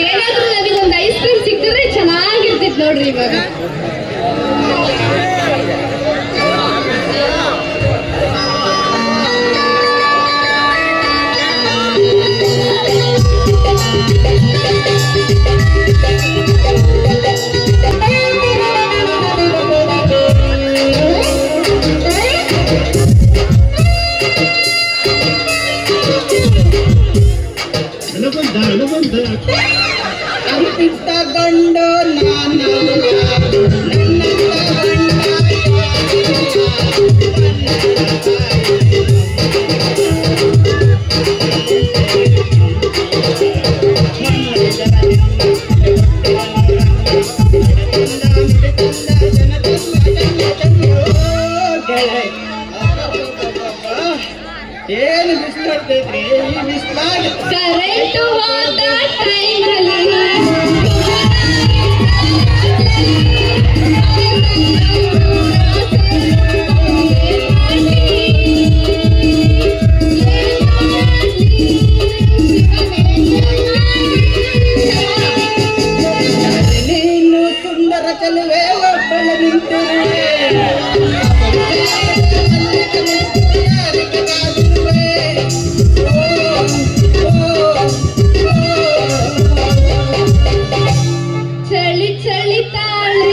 ಏನಾದ್ರೂ ನನಗೊಂದು ice cream ಸಿಕ್ಕಿದ್ರೆ ಚೆನ್ನಾಗಿರ್ತಿತ್ತು ನೋಡ್ರಿ ಇವಾಗ. ಅಂತಿದ್ದ ಗಂಡು ನಾನು ಏನು ಬಿಸಿಲಾಗ್ತೈತ್ರಿ ಈ ಬಿಸಿಲಾಗ ಕರೆಂಟ್ ಹೋದ ಟೈಮಲ್ಲಿ ನೀನು ಸುಂದರ ಚೆಲುವೆ ಒಬ್ಬಳ ನಿಂತಿರುವೆ ಚಳಿ ಚಳಿ ತಾಳಿ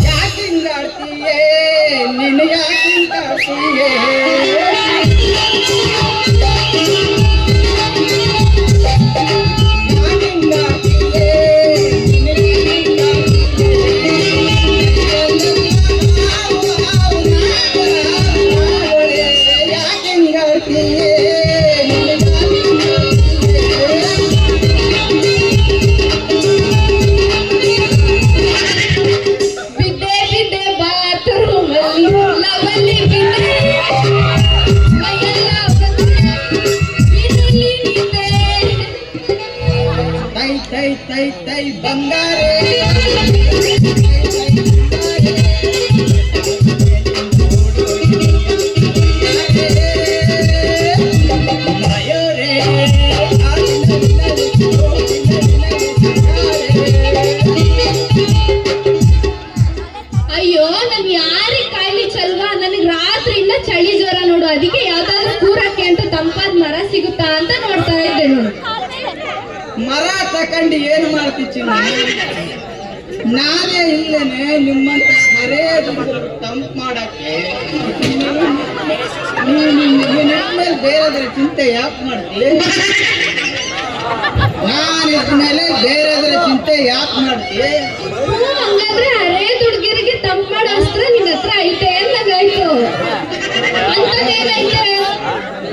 ಯಾಕಿಂಗಾಡ್ತೀಯೇ ನೀನು ಯಾಕಿಂಗಾಡ್ತೀಯೇ ಬಿದ್ದೆ ಬಿದ್ದೆ ಬಾತ್ರೂಮ್ ಅಲ್ಲಿ ಲವಲ್ಲಿ ಬಿದ್ದೆ ಮೈಯೆಲ್ಲ ಬಿದ್ದಲ್ಲಿ ನಿಂತೆ ತೈ ತೈ ತೈ ತೈ ಬಂಗಾರೆ ಅಯ್ಯೋ ನನ್ ಯಾರಿಗೆ ಕಾಯಿಲೆ ಚಲ್ವಾ, ನನಗ್ ರಾತ್ರಿಯಿಂದ ಚಳಿ ಜ್ವರ ನೋಡು, ಅದಕ್ಕೆ ಯಾವ್ದಾದ್ರು ಕೂರಕ್ಕೆ ಅಂತ ತಂಪಾದ ಮರ ಸಿಗುತ್ತಾ ಅಂತ ನೋಡ್ತಾ ಇದ್ದೆ ನೋಡು. ಮರ ತಕೊಂಡು ಏನು ಮಾಡ್ತಿಚ್ಚಿನ ನಾನೇ ಇಲ್ಲೇನೆ ನಿಮ್ಮಂತ ಮರೇ ತಂಪು ಮಾಡಕ್ಕೆ. ನೀನಿದ್ಮೇಲೆ ಬೇರೆದ್ರ ಚಿಂತೆ ಯಾಕೆ ಮಾಡ್ತೀವಿ? ನಾನಿದ್ಮೇಲೆ ಬೇರೆದ್ರ ಚಿಂತೆ ಯಾಕೆ ಮಾಡ್ತೀವಿ? ಹಂಗಾದ್ರೆ ಹರೇ ಹುಡುಗಿರಿಗೆ ತಂಪು ಮಾಡೋ ಅಸ್ತ್ರ ನಿನ್ನ ಹತ್ರ ಐತೆ ಅಂದಂಗಾಯ್ತು. ಅಂತದೇನೈತೆ?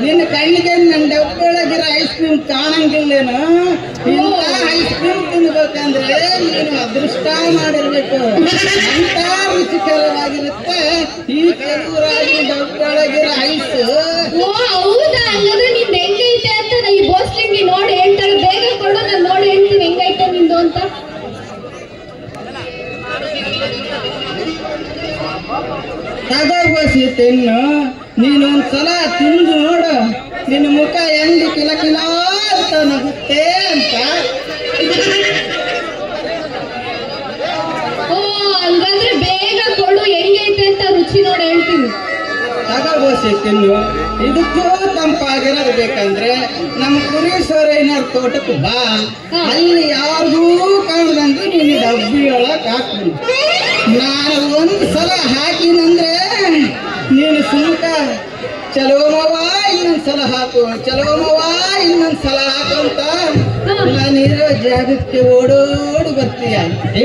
ನಿನ್ನ ಕಣ್ಣಿಗೆ ನನ್ನ ಡಬ್ಬೊಳಗಿರೋ ಐಸ್ ಕ್ರೀಮ್ ಕಾಣಂಗಿಲ್ಲೇನು? ಇಂಥ ಐಸ್ ಕ್ರೀಮ್ ತಿನ್ಬೇಕಂದ್ರೆ ನೀನು ಅದೃಷ್ಟ ಮಾಡಿರ್ಬೇಕು. ಅಂತ ರುಚಿಕರವಾಗಿರುತ್ತೆ ಈ ಕೆಲವರಾಗಿ ಡಬ್ಬೊಳಗಿರೋ ಐಸ್. ಓ ಹೌದಾ, ಹಂಗಾದ್ರೆ ನಿಂದ ಹೆಂಗೈತೆ ಅಂತ ನಾ ಈ ಬೋಸ್ಲಿಂಗಿ ನೋಡಿ ಹೇಳ್ತಾಳೆ. ಬೇಗ ಕೊಡು, ನಾನು ನೋಡಿ ಹೇಳ್ತೀನಿ ಹೆಂಗೈತೆ ನಿಂದು ಅಂತ. ತಗೋಸಿ ತಿನ್ನು, ನೀನೊಂದ್ಸಲ ತಿಂದು ನೋಡು ನಿನ್ನ ಮುಖ ಹೆಂಗ್ ಕಿಲ ಕಿಲ ಅಂತ ನಗುತ್ತೆ ಅಂತ. ಓ ಹಂಗಾದ್ರೆ ಬೇಗ ಕೊಡು, ಹೆಂಗೈತೆ ಅಂತ ರುಚಿ ನೋಡಿ ಹೇಳ್ತೀನಿ. ತಗೋಸಿ ತಿನ್ನು. ಇದಕ್ಕೂ ತಂಪಾಗಿರೋದು ಬೇಕಂದ್ರೆ ನಮ್ಮ ಕುರಿ ಸೋರೈನವ್ರ ತೋಟಕ್ಕೆ ಬಾ. ಅಲ್ಲಿ ಯಾರಿಗೂ ಕಾಣದಂಗೆ ನೀನು ಡಬ್ಬಿ ಒಳಗೆ ಹಾಕ್ತೀನಿ. ನಾನು ಒಂದ್ಸಲ ಹಾಕಿನಂದ್ರೆ ನೀನು ಸುಮ್ಕ ಚಲೋಮವ ಇನ್ನೊಂದ್ಸಲ ಹಾಕು, ಚಲೋಮವ ಇನ್ನೊಂದ್ಸಲ ಹಾಕು ಅಂತ ನಾನಿರೋ ಜಾಗಕ್ಕೆ ಓಡೋಡಿ ಬರ್ತೀಯ.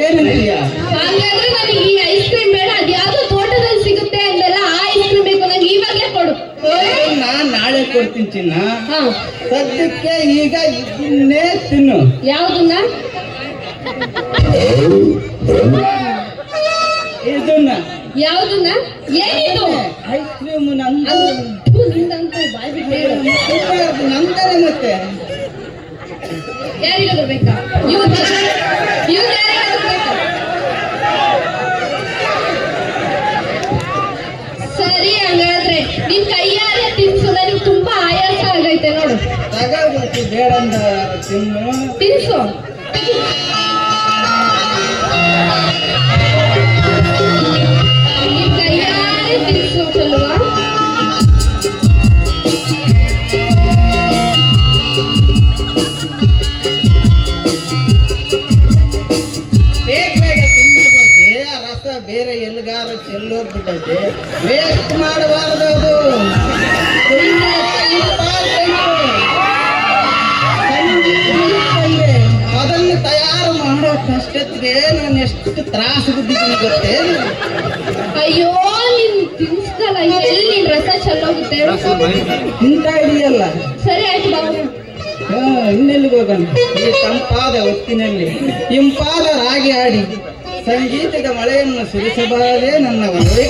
ಏನಂತೀಯ? ಹಾಗಾದ್ರೆ ನನಗೆ ಈ ಐಸ್ ಕ್ರೀಮ್ ಬೇಡ, ಅದು ಯಾವ್ದೋ ತೋಟದಲ್ಲಿ ಸಿಗುತ್ತೆ ಅಂದಲ್ಲ, ಆ ಐಸ್ ಕ್ರೀಮ್ ಬೇಕು ನಂಗೆ, ಇವಾಗಲೇ ಕೊಡು. ನಾನ್ ನಾಳೆ ಕೊಡ್ತೀನಿ ಚಿನ್ನ. ಹಾ ಸದ್ಯಕ್ಕೆ ಈಗ ಇದನ್ನೇ ತಿನ್ನು. ಯಾವ್ದನ್ನ? ಇದು ಇದನ್ನ ಯಾವ್ದನ್ನ ಏನಿದು ಐಸ್ ಕ್ರೀಮ್ ನಂದು ಅದು ನಿಂದಂತ ಬಾಯ್ ಬಿಟ್ಟು ಹೇಳು. ನಂದರೆ ಮತ್ತೆ ಯಾರಿಗಾದ್ರೂ ಬೇಕಾ ಇವ್ರು ಯಾರಿಗಾದ್ರೂ ಬೇಕಾ? ಸರಿ ಹಂಗಾದ್ರೆ ನಿನ್ ಕೈಯಾರೆ ತಿನ್ಸು, ನನಗೆ ತುಂಬಾ ಆಯಾಸ ಆಗೈತೆ ನೋಡು. ತಗೋಬೇಕು ಬೇಡ ಅಂದ ತಿನ್ನು. ತಿನ್ಸು. ನಿನ್ ಕೈಯಾರೆ ತಿನ್ಸು ಚಲ್ವಾ. ಬೇಗ ತಿನ್ನಬೇಕು. ಆ ರಸ ಬೇರೆ ಎಲ್ಲಿಗಾರ ಚೆಲ್ಲೋಗ್ಬಿಟ್ಟೈತೆ. ವೇಸ್ಟ್ ಮಾಡಬಾರ್ದು ಅದು. ಅದನ್ನು ತಯಾರು ಮಾಡೋ ಕಷ್ಟಕ್ಕೆ ನಾನು ಎಷ್ಟು ತ್ರಾಸು ಬಿದ್ದಿದ್ದೀನಿ ಗೊತ್ತೇನು? ಅಯ್ಯೋ ನಿನ್ ತಿನ್ಸ್ದಲ್ಲ ಎಲ್ಲಿ ನಿನ್ ರಸ ಚೆಲ್ಲೋಗುತ್ತೆ. ತಿಂತಾ ಇದೆಯಲ್ಲ. ಸರಿ ಆಯ್ತು ಬಾಬು. ಇನ್ನೆಲ್ಲಿಗೆ ಹೋಗೋಣ? ಈ ತಂಪಾದ ಹೊತ್ತಿನಲ್ಲಿ ಇಂಪಾದ ರಾಗಿ ಆಡಿ ಸಂಗೀತದ ಮಳೆಯನ್ನು ಸುರಿಸಬಾರದೇ ನನ್ನ ಮನವಿ.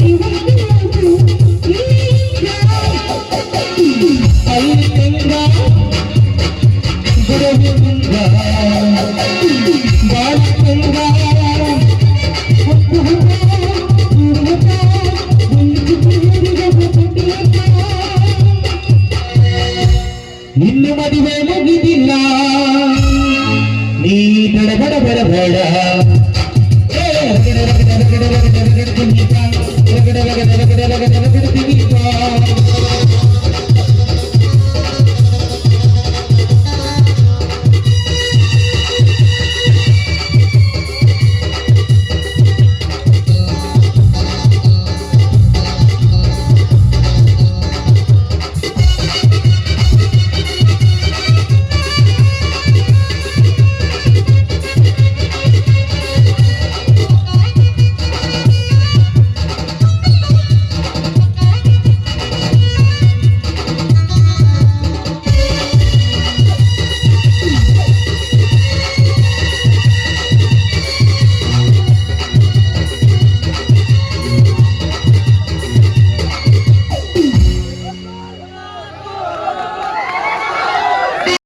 ನಿಮ್ಮ ಮದುವೆ ಮುಗಿದಿಲ್ಲ ನೀ ಬಡ ಬಡ ಬಡ ಬಡ